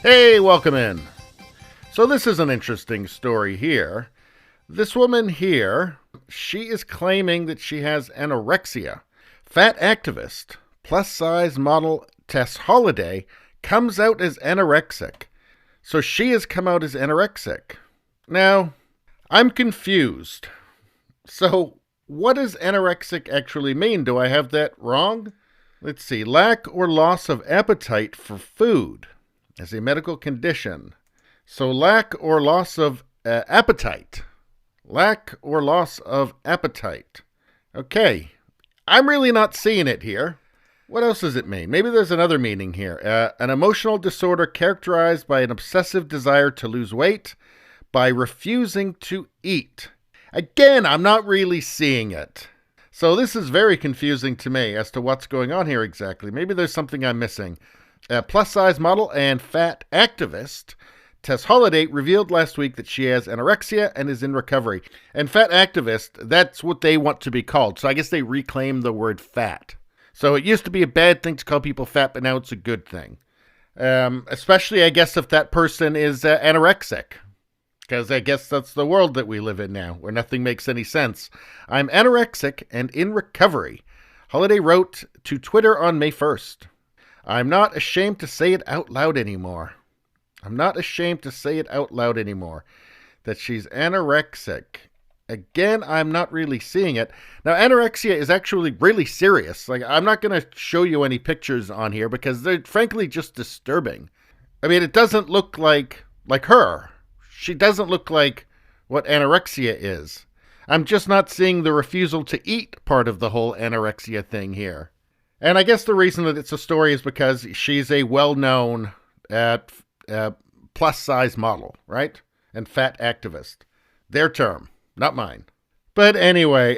Hey, welcome in. So this is an interesting story here. This woman here, she is claiming that she has anorexia. Fat activist, plus-size model Tess Holliday comes out as anorexic. So she has come out as anorexic. Now, I'm confused. So what does anorexic actually mean? Do I have that wrong? Let's see. Lack or loss of appetite for food as a medical condition. So lack or loss of appetite. Lack or loss of appetite. Okay. I'm really not seeing it here. What else does it mean? Maybe there's another meaning here. An emotional disorder characterized by an obsessive desire to lose weight by refusing to eat. Again, I'm not really seeing it. So this is very confusing to me as to what's going on here exactly. Maybe there's something I'm missing. A plus-size model and fat activist, Tess Holliday, revealed last week that she has anorexia and is in recovery. And fat activist, that's what they want to be called. So I guess they reclaim the word fat. So it used to be a bad thing to call people fat, but now it's a good thing. Especially, I guess, if that person is anorexic. Because I guess that's the world that we live in now, where nothing makes any sense. I'm anorexic and in recovery. Holliday wrote to Twitter on May 1st. I'm not ashamed to say it out loud anymore. I'm not ashamed to say it out loud anymore. That she's anorexic. Again, I'm not really seeing it. Now, anorexia is actually really serious. Like, I'm not going to show you any pictures on here because they're frankly just disturbing. I mean, it doesn't look like her. She doesn't look like what anorexia is. I'm just not seeing the refusal to eat part of the whole anorexia thing here. And I guess the reason that it's a story is because she's a well-known plus-size model, right? And fat activist. Their term, not mine. But anyway,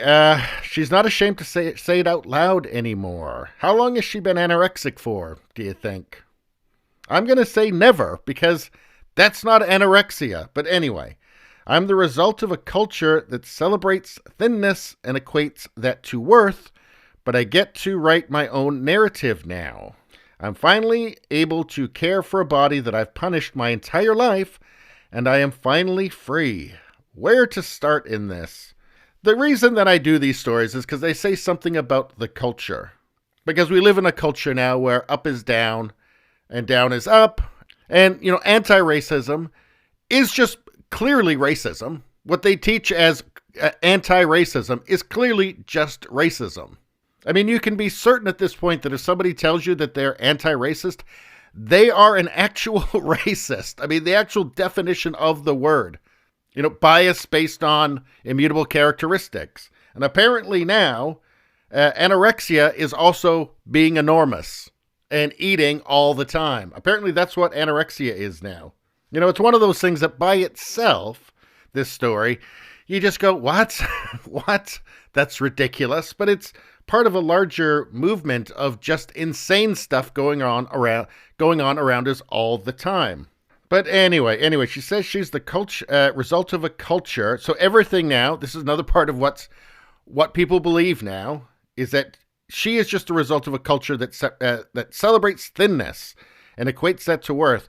she's not ashamed to say it out loud anymore. How long has she been anorexic for, do you think? I'm going to say never, because that's not anorexia. But anyway, I'm the result of a culture that celebrates thinness and equates that to worth, but I get to write my own narrative now. I'm finally able to care for a body that I've punished my entire life, and I am finally free. Where to start in this? The reason that I do these stories is because they say something about the culture. Because we live in a culture now where up is down and down is up. And, anti-racism is just clearly racism. What they teach as anti-racism is clearly just racism. I mean, you can be certain at this point that if somebody tells you that they're anti-racist, they are an actual racist. I mean, the actual definition of the word. Bias based on immutable characteristics. And apparently now, anorexia is also being enormous and eating all the time. Apparently that's what anorexia is now. It's one of those things that by itself, this story, you just go, what? What? That's ridiculous. But it's part of a larger movement of just insane stuff going on around us all the time. But anyway, she says she's the result of a culture. So everything now, this is another part of what people believe now, is that she is just a result of a culture that celebrates thinness and equates that to worth.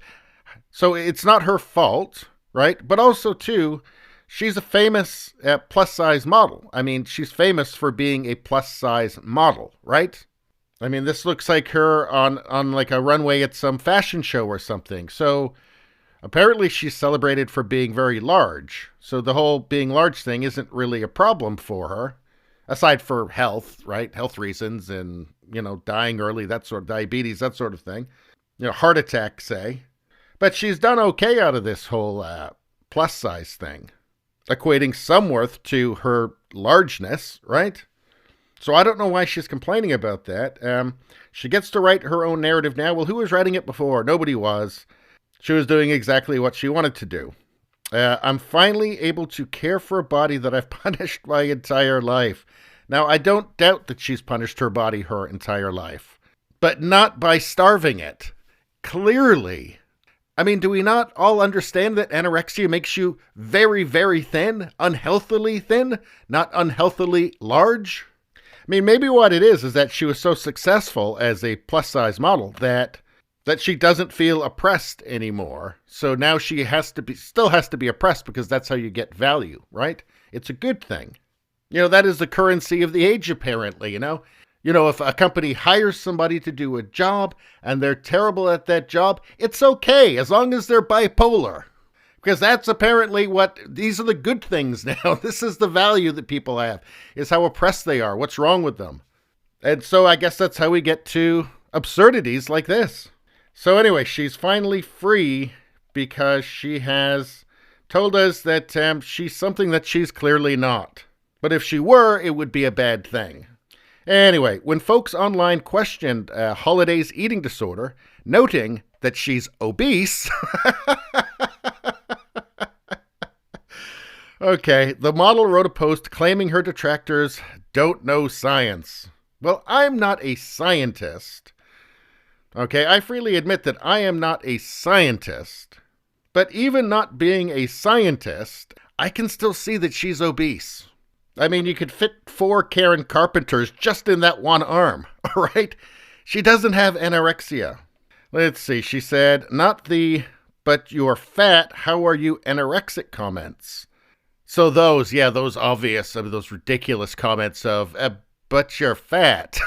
So it's not her fault, right? But also, too, she's a famous plus-size model. I mean, she's famous for being a plus-size model, right? I mean, this looks like her on like a runway at some fashion show or something. So apparently she's celebrated for being very large. So the whole being large thing isn't really a problem for her, aside for health, right? Health reasons and, dying early, that sort of diabetes, that sort of thing. Heart attack, say. But she's done okay out of this whole plus size thing, equating some worth to her largeness, right? So I don't know why she's complaining about that. She gets to write her own narrative now. Well, who was writing it before? Nobody was. She was doing exactly what she wanted to do. I'm finally able to care for a body that I've punished my entire life. Now, I don't doubt that she's punished her body her entire life, but not by starving it. Clearly. I mean, do we not all understand that anorexia makes you very, very thin, unhealthily thin, not unhealthily large? I mean, maybe what it is that she was so successful as a plus-size model that that she doesn't feel oppressed anymore. So now she still has to be oppressed because that's how you get value, right? It's a good thing. That is the currency of the age, apparently, if a company hires somebody to do a job and they're terrible at that job, it's okay as long as they're bipolar. Because that's apparently these are the good things now. This is the value that people have, is how oppressed they are. What's wrong with them? And so I guess that's how we get to absurdities like this. So anyway, she's finally free because she has told us that she's something that she's clearly not. But if she were, it would be a bad thing. Anyway, when folks online questioned Holliday's eating disorder, noting that she's obese, okay, the model wrote a post claiming her detractors don't know science. Well, I'm not a scientist. Okay, I freely admit that I am not a scientist. But even not being a scientist, I can still see that she's obese. I mean, you could fit 4 Karen Carpenters just in that one arm, all right? She doesn't have anorexia. Let's see, she said, but you're fat, how are you anorexic comments. So those obvious, those ridiculous comments of, but you're fat.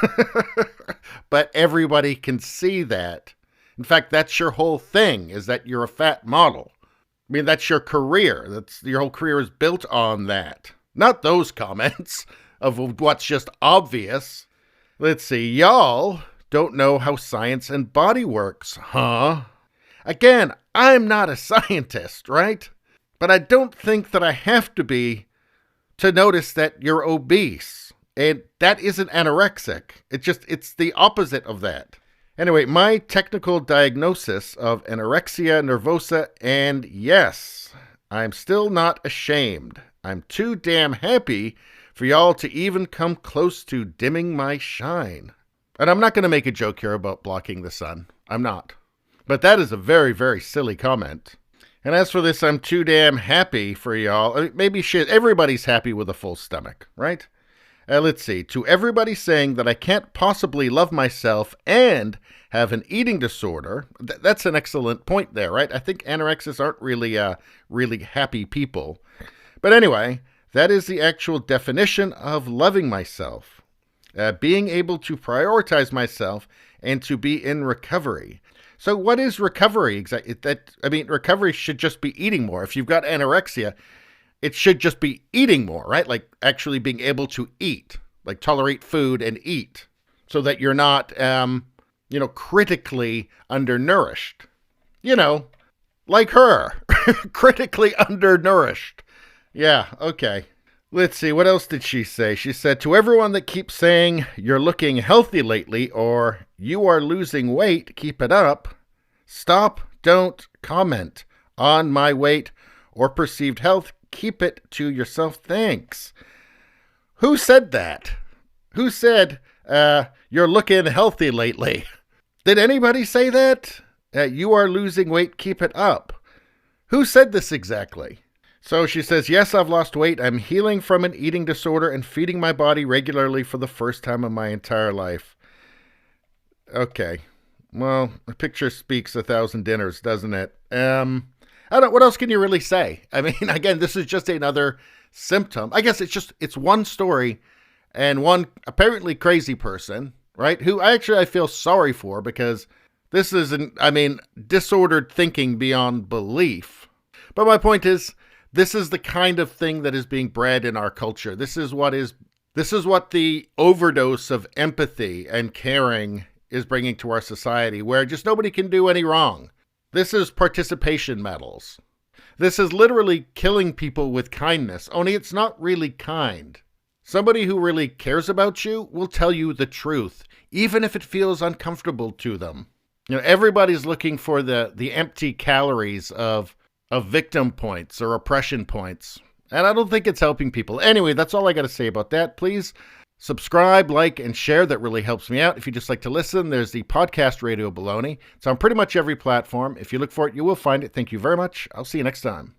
But everybody can see that. In fact, that's your whole thing, is that you're a fat model. I mean, that's your career. Your whole career is built on that. Not those comments of what's just obvious. Let's see, y'all don't know how science and body works, huh? Again, I'm not a scientist, right? But I don't think that I have to be to notice that you're obese. And that isn't anorexic. It's the opposite of that. Anyway, my technical diagnosis of anorexia nervosa, and yes, I'm still not ashamed. I'm too damn happy for y'all to even come close to dimming my shine. And I'm not going to make a joke here about blocking the sun. I'm not. But that is a very, very silly comment. And as for this, I'm too damn happy for y'all. Maybe everybody's happy with a full stomach, right? Let's see. To everybody saying that I can't possibly love myself and have an eating disorder, that's an excellent point there, right? I think anorexics aren't really happy people. But anyway, that is the actual definition of loving myself. Being able to prioritize myself and to be in recovery. So what is recovery exactly? Recovery should just be eating more. If you've got anorexia, it should just be eating more, right? Like actually being able to eat, like tolerate food and eat so that you're not, critically undernourished. Like her, critically undernourished. Yeah, okay. Let's see, what else did she say? She said, to everyone that keeps saying you're looking healthy lately or you are losing weight, keep it up. Stop, don't comment on my weight or perceived health. Keep it to yourself. Thanks. Who said that? Who said you're looking healthy lately? Did anybody say that? You are losing weight. Keep it up. Who said this exactly? So she says, yes, I've lost weight. I'm healing from an eating disorder and feeding my body regularly for the first time in my entire life. Okay. Well, a picture speaks 1,000 dinners, doesn't it? What else can you really say? I mean, again, this is just another symptom. I guess it's one story and one apparently crazy person, right? Who I feel sorry for because this is disordered thinking beyond belief. But my point is, this is the kind of thing that is being bred in our culture. This is what the overdose of empathy and caring is bringing to our society, where just nobody can do any wrong. This is participation medals. This is literally killing people with kindness, only it's not really kind. Somebody who really cares about you will tell you the truth, even if it feels uncomfortable to them. Everybody's looking for the empty calories of victim points or oppression points. And I don't think it's helping people. Anyway, that's all I got to say about that. Please subscribe, like, and share. That really helps me out. If you just like to listen, there's the podcast Radio Baloney. It's on pretty much every platform. If you look for it, you will find it. Thank you very much. I'll see you next time.